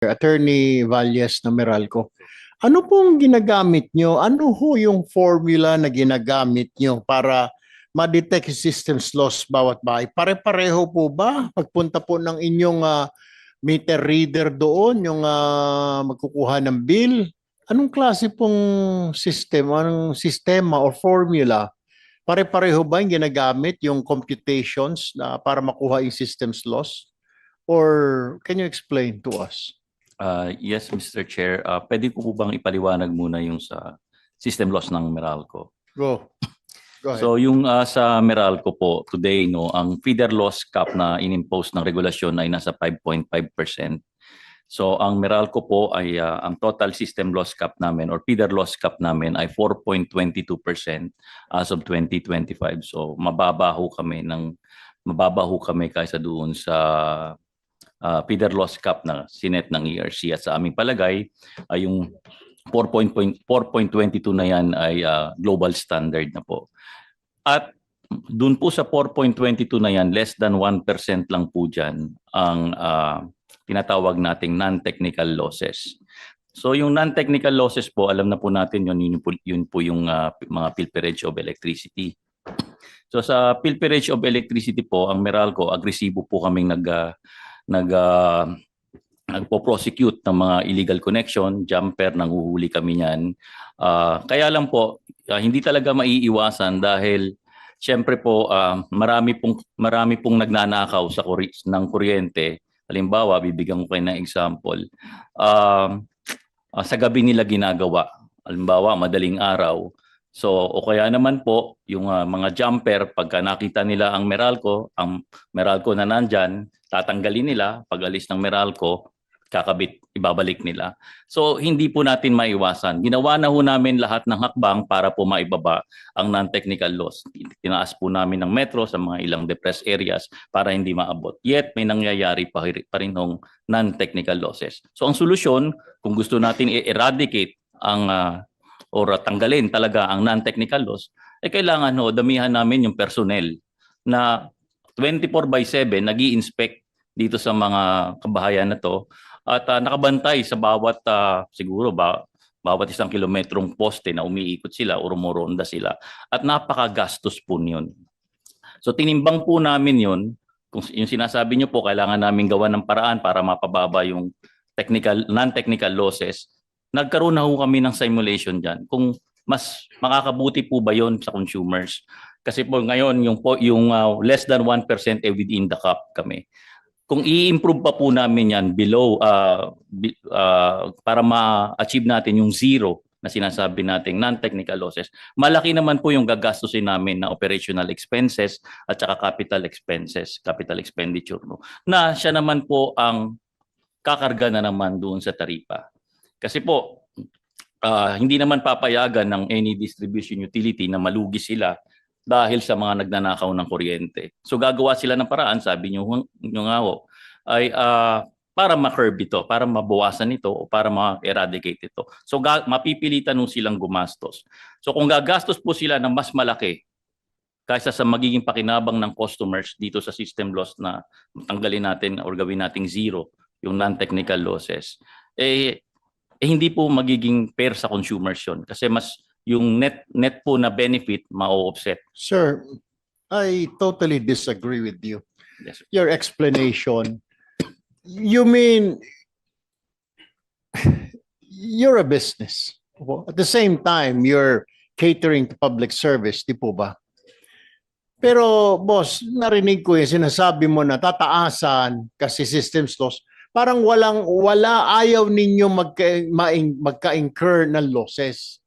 Attorney Valles na Meralco. Ano pong ginagamit nyo? Ano ho yung formula na ginagamit nyo para ma-detect yung systems loss bawat bahay? Pare-pareho po ba? Pagpunta po ng inyong meter reader doon, yung magkukuha ng bill? Anong klase pong system? Anong sistema or formula? Pare-pareho ba yung ginagamit yung computations na para makuha yung systems loss? Or can you explain to us? Yes, Mr. Chair. Pwede ko po bang ipaliwanag muna yung sa system loss ng Meralco? Go. Go ahead. So yung sa Meralco po today, no, ang feeder loss cap na inimpose ng regulasyon ay nasa 5.5%. So ang Meralco po ay ang total system loss cap namin or feeder loss cap namin ay 4.22% as of 2025. So mababa ho kami kaysa doon sa feeder loss cap na sinet ng ERC, at sa aming palagay ay yung 4.22 na yan ay global standard na po. At dun po sa 4.22 na yan, less than 1% lang po dyan ang tinatawag nating non-technical losses. So yung non-technical losses po, alam na po natin yun po yung mga pilferage of electricity. So sa pilferage of electricity po, ang Meralco, agresibo po kaming nagpo-prosecute ng mga illegal connection, jumper, nanguhuli kami niyan. Kaya lang po, hindi talaga maiiwasan dahil siyempre po marami pong nagnanakaw ng kuryente. Halimbawa, bibigyan ko kayo ng example. Sa gabi nila ginagawa. Halimbawa, madaling araw. So, o kaya naman po, yung mga jumper, pagka nakita nila ang Meralco na nandyan, tatanggalin nila, pag alis ng Meralco, kakabit, ibabalik nila. So, hindi po natin maiwasan. Ginawa na ho namin lahat ng hakbang para po maibaba ang non-technical loss. Tinaas po namin ng metro sa mga ilang depressed areas para hindi maabot. Yet, may nangyayari pa rin hong non-technical losses. So, ang solusyon, kung gusto natin i-eradicate or tanggalin talaga ang non-technical loss, kailangan damihan namin yung personnel na 24/7 nag-i-inspect dito sa mga kabahayan na to at nakabantay sa bawat bawat isang kilometrong poste na umiikot sila o rumoronda sila, at napakagastos po yun. So tinimbang po namin yun. Kung yung sinasabi nyo po, kailangan namin gawa ng paraan para mapababa yung non-technical losses. Nagkaroon na ho kami ng simulation dyan kung mas makakabuti po ba yon sa consumers. Kasi po ngayon yung less than 1% within the cap kami. Kung i-improve pa po namin yan below para ma-achieve natin yung zero na sinasabi nating non-technical losses, malaki naman po yung gagastusin namin na operational expenses at saka capital expenditure, no? Na siya naman po ang kakarga na naman doon sa taripa. Kasi po, hindi naman papayagan ng any distribution utility na malugi sila dahil sa mga nagnanakaw ng kuryente. So gagawa sila ng paraan, sabi nyo nga ho, ay para ma-curb ito, para mabawasan ito o para ma-eradicate ito. So mapipilitan nung silang gumastos. So kung gagastos po sila ng mas malaki kaysa sa magiging pakinabang ng customers dito sa system loss na tanggalin natin or gawin nating zero yung non-technical losses, hindi po magiging fair sa consumers yun kasi mas yung net po na benefit ma-offset. Sir, I totally disagree with you. Yes, sir. Your explanation, you mean you're a business. At the same time, you're catering to public service, di po ba? Pero boss, narinig ko yung sinasabi mo na tataasan kasi systems loss. Parang ayaw ninyo magka-incur ng losses.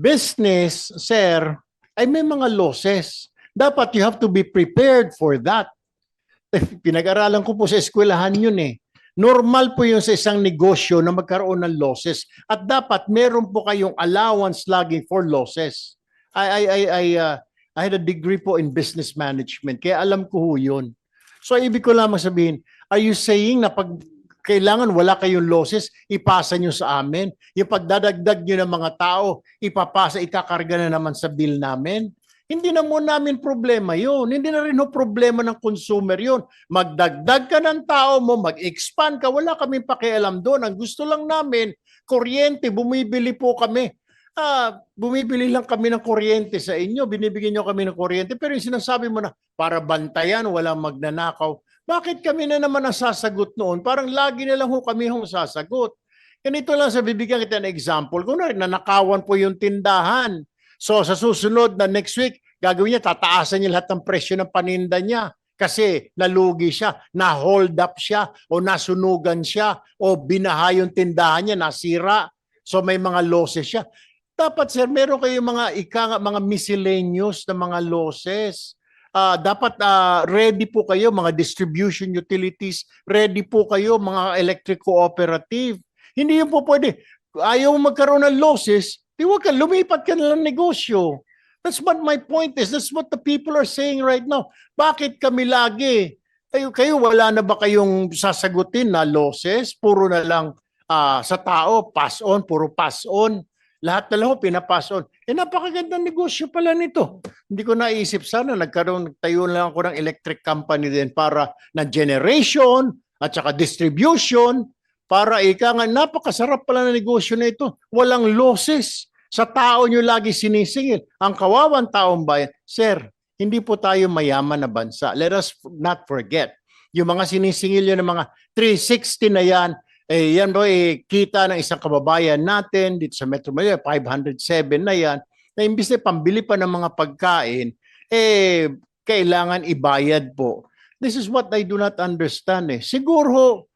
Business, sir, ay may mga losses. Dapat you have to be prepared for that. Pinag-aralan ko po sa eskwelahan yun eh. Normal po yun sa isang negosyo na magkaroon ng losses. At dapat meron po kayong allowance lagi for losses. I had a degree po in business management, kaya alam ko ho yun. So ibig ko lamang sabihin, are you saying na pag kailangan wala kayong losses, ipasa nyo sa amin? Yung pagdadagdag nyo ng mga tao, ikakarga na naman sa bill namin? Hindi na mo namin problema yun. Hindi na rin ho problema ng consumer yun. Magdagdag ka ng tao mo, mag-expand ka, wala kaming pakialam doon. Ang gusto lang namin, kuryente, bumibili po kami. Bumibili lang kami ng kuryente sa inyo, binibigyan nyo kami ng kuryente, pero yung sinasabi mo na para bantayan, walang magnanakaw, bakit kami na naman ang sasagot noon? Parang lagi na lang ho kami hong sasagot. Ganito lang sa bibigyan kita ng example. Kung nanakawan po yung tindahan, so sa susunod na next week, gagawin niya, tataasan niya lahat ng presyo ng paninda niya kasi nalugi siya, na-hold up siya, o nasunugan siya, o binaha yung tindahan niya, nasira. So may mga losses siya. Dapat sir, meron kayong mga miscellaneous na mga losses. Dapat ready po kayo, mga distribution utilities, ready po kayo, mga electric cooperative. Hindi yun po pwede. Ayaw magkaroon ng losses, di wag ka, lumipat ka na ng negosyo. That's what my point is. That's what the people are saying right now. Bakit kami lagi? Kayo wala na ba kayong sasagutin na losses? Puro na lang sa tao, pass on, puro pass on. Lahat na lang pinapass on. Napakagandang negosyo pala nito. Hindi ko naisip sana tayo lang ako ng electric company din para na generation at saka distribution para napakasarap pala na negosyo na ito. Walang losses. Sa tao nyo lagi sinisingil. Ang kawawang taong bayan. Sir, hindi po tayo mayaman na bansa. Let us not forget. Yung mga sinisingil yun ng mga 360 na yan, yan po kita ng isang kababayan natin dito sa Metro Manila, 507 na yan, na imbis na pambili pa ng mga pagkain, kailangan ibayad po. This is what I do not understand. Siguro,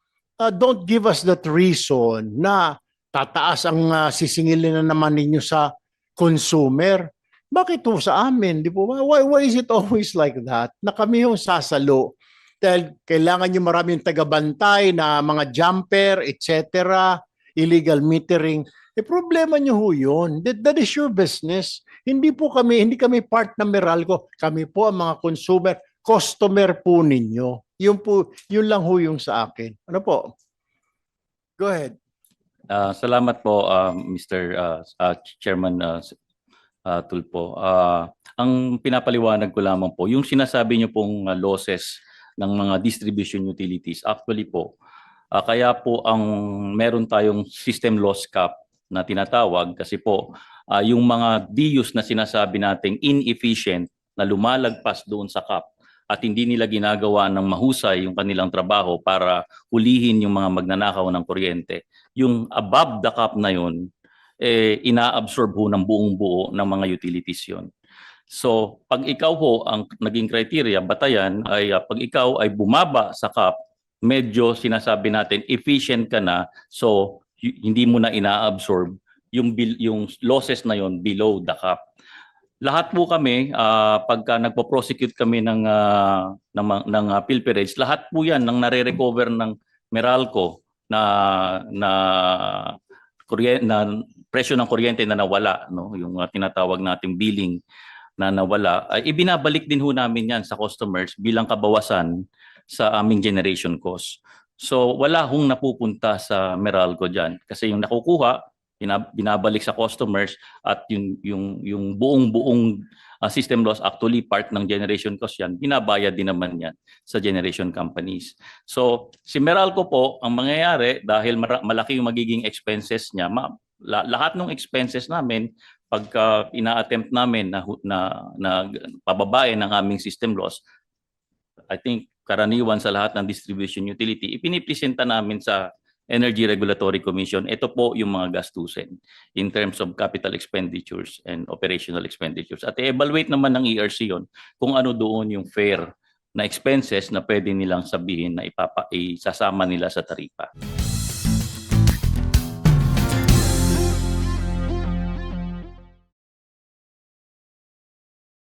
don't give us that reason na tataas ang sisingilin na naman ninyo sa consumer. Bakit po sa amin? Di po ba? Why is it always like that? Na kami yung sasalo. Dahil kailangan nyo maraming tagabantay na mga jumper, etc., illegal metering. Problema nyo ho yun. That is your business. Hindi kami part ng Meralco. Kami po ang mga consumer, customer po ninyo. Yun lang ho yung sa akin. Ano po? Go ahead. Salamat po, Mr. Chairman Tulpo. Ang pinapaliwanag ko lamang po, yung sinasabi niyo pong losses ng mga distribution utilities, actually po, kaya po ang meron tayong system loss cap na tinatawag kasi po yung mga DUs na sinasabi nating inefficient na lumalagpas doon sa cap at hindi nila ginagawa ng mahusay yung kanilang trabaho para hulihin yung mga magnanakaw ng kuryente. Yung above the cap na yun, ina-absorb ho ng buong buo ng mga utilities yun. So, pag ikaw ho, ang naging criteria, batayan, ay pag ikaw ay bumaba sa cap, medyo sinasabi natin, efficient ka na, so hindi mo na ina-absorb yung losses na yun below the cap. Lahat po kami, pagka nagpo-prosecute kami ng pilferage, lahat po yan ng nare-recover ng Meralco na presyo ng kuryente na nawala, no, yung tinatawag nating billing na nawala, ay ibinabalik din ho namin yan sa customers bilang kabawasan sa aming generation cost. So wala hong napupunta sa Meralco diyan kasi yung nakukuha binabalik sa customers at yung buong system loss actually part ng generation cost yan, binabayad din naman yan sa generation companies. So si Meralco po, ang mangyayari dahil malaki yung magiging expenses niya, lahat ng expenses namin pagka ina-attempt namin na pababain ng aming system loss, I think karaniwan sa lahat ng distribution utility, ipinipresenta namin sa Energy Regulatory Commission. Ito po yung mga gastusin in terms of capital expenditures and operational expenditures. At i-evaluate naman ng ERC yon kung ano doon yung fair na expenses na pwede nilang sabihin na isasama nila sa taripa.